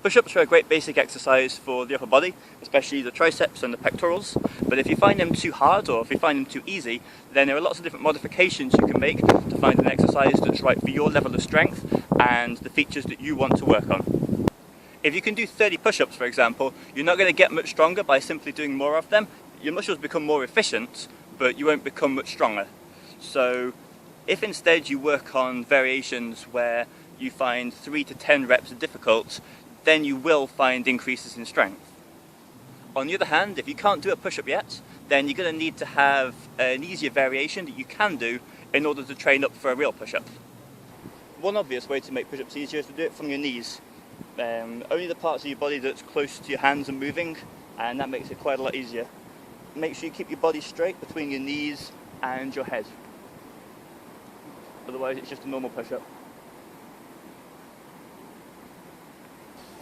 Push-ups are a great basic exercise for the upper body, especially the triceps and the pectorals, but if you find them too hard or if you find them too easy, then there are lots of different modifications you can make to find an exercise that's right for your level of strength and the features that you want to work on. If you can do 30 push-ups, for example, you're not going to get much stronger by simply doing more of them. Your muscles become more efficient, but you won't become much stronger. So if instead you work on variations where you find 3 to 10 reps difficult, then you will find increases in strength. On the other hand, if you can't do a push-up yet, then you're going to need to have an easier variation that you can do in order to train up for a real push-up. One obvious way to make push-ups easier is to do it from your knees. Only the parts of your body that's close to your hands are moving, and that makes it quite a lot easier. Make sure you keep your body straight between your knees and your head. Otherwise it's just a normal push-up.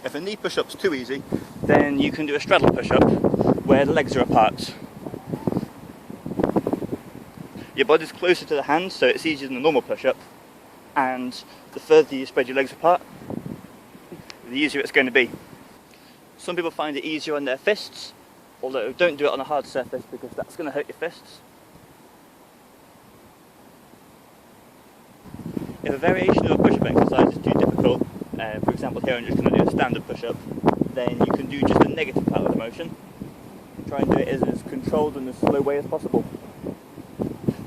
If a knee push-up's too easy, then you can do a straddle push-up where the legs are apart. Your body's closer to the hands, so it's easier than a normal push-up, and the further you spread your legs apart, the easier it's going to be. Some people find it easier on their fists, although don't do it on a hard surface because that's going to hurt your fists. If a variation of a push-up exercise is too difficult, for example here I'm just going to do a standard push-up, then you can do just a negative part of the motion. Try and do it as controlled and as slow way as possible.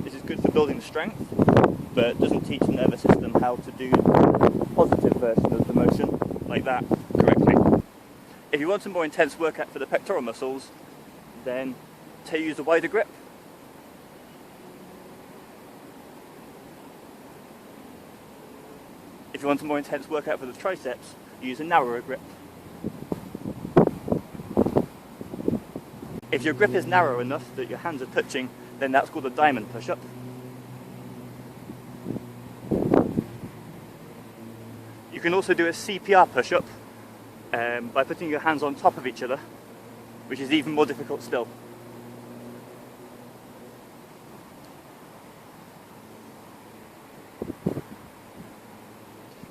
This is good for building strength, but doesn't teach the nervous system how to do the positive version of the motion, like that, correctly. If you want a more intense workout for the pectoral muscles, then use a wider grip. If you want a more intense workout for the triceps, use a narrower grip. If your grip is narrow enough that your hands are touching, then that's called a diamond push-up. You can also do a CPR push-up by putting your hands on top of each other, which is even more difficult still.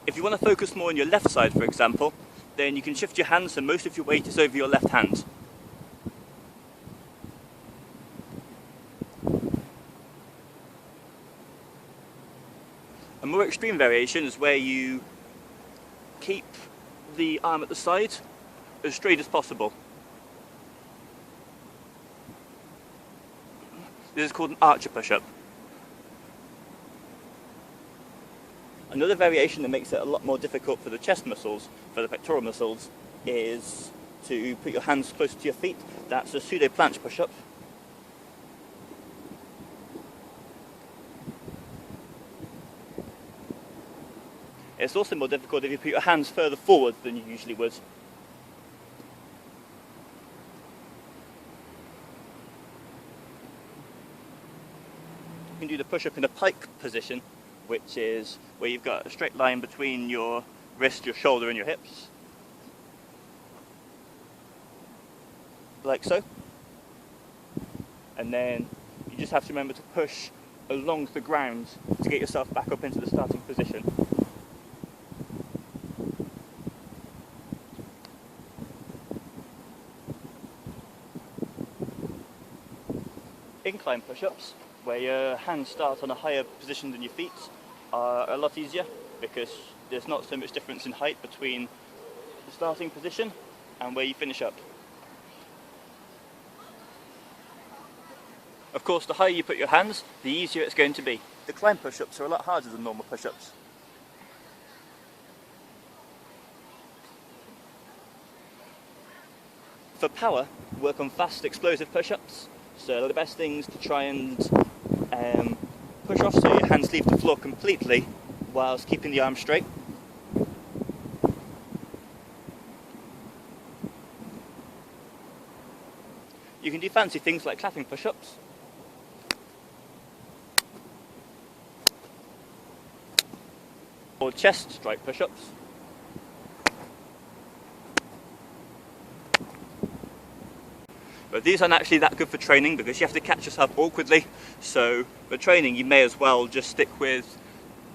If you want to focus more on your left side, for example, then you can shift your hands so most of your weight is over your left hand. A more extreme variation is where you keep the arm at the side as straight as possible. This is called an archer push-up. Another variation that makes it a lot more difficult for the chest muscles, for the pectoral muscles, is to put your hands close to your feet. That's a pseudo planche push-up. It's also more difficult if you put your hands further forward than you usually would. You can do the push-up in a pike position, which is where you've got a straight line between your wrist, your shoulder and your hips. Like so. And then you just have to remember to push along the ground to get yourself back up into the starting position. Incline push-ups, where your hands start on a higher position than your feet, are a lot easier because there's not so much difference in height between the starting position and where you finish up. Of course, the higher you put your hands, the easier it's going to be. The climb push-ups are a lot harder than normal push-ups. For power, work on fast explosive push-ups. So the best things to try and push off so your hands leave the floor completely whilst keeping the arm straight. You can do fancy things like clapping push-ups. Or chest strike push-ups. But these aren't actually that good for training because you have to catch yourself awkwardly. So for training you may as well just stick with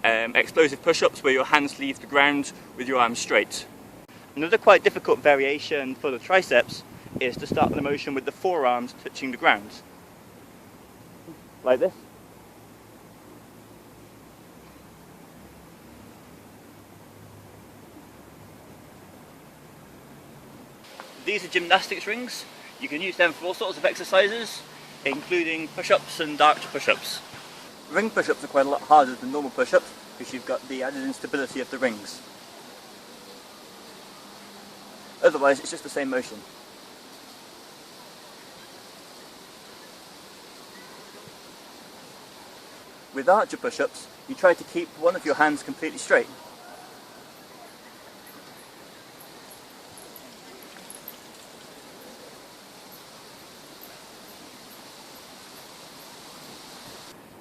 explosive push-ups where your hands leave the ground with your arms straight. Another quite difficult variation for the triceps is to start the motion with the forearms touching the ground. Like this. These are gymnastics rings. You can use them for all sorts of exercises, including push-ups and archer push-ups. Ring push-ups are quite a lot harder than normal push-ups because you've got the added instability of the rings. Otherwise, it's just the same motion. With archer push-ups, you try to keep one of your hands completely straight.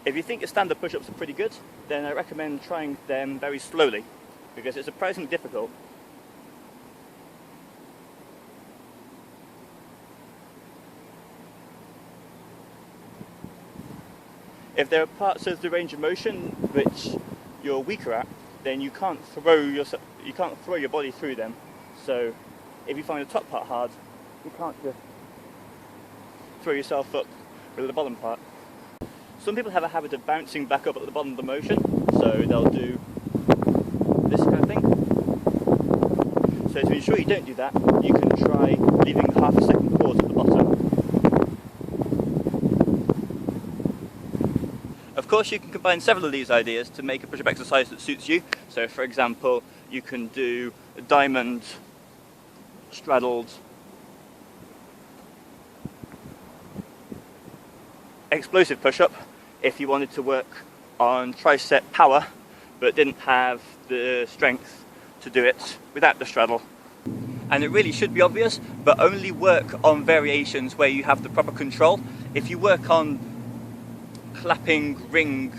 If you think your standard push-ups are pretty good, then I recommend trying them very slowly, because it's surprisingly difficult. If there are parts of the range of motion which you're weaker at, then you can't throw your body through them. So if you find the top part hard, you can't just throw yourself up with the bottom part. Some people have a habit of bouncing back up at the bottom of the motion, so they'll do this kind of thing. So to ensure you don't do that, you can try leaving half a second pause at the bottom. Of course, you can combine several of these ideas to make a push-up exercise that suits you. So for example, you can do a diamond straddled explosive push-up if you wanted to work on tricep power but didn't have the strength to do it without the straddle. And it really should be obvious, but only work on variations where you have the proper control. If you work on clapping ring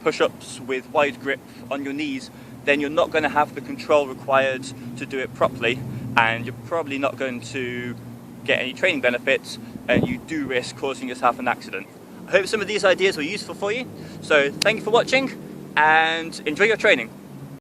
push-ups with wide grip on your knees, then you're not going to have the control required to do it properly, and you're probably not going to get any training benefits, and you do risk causing yourself an accident. I hope some of these ideas were useful for you. So thank you for watching and enjoy your training.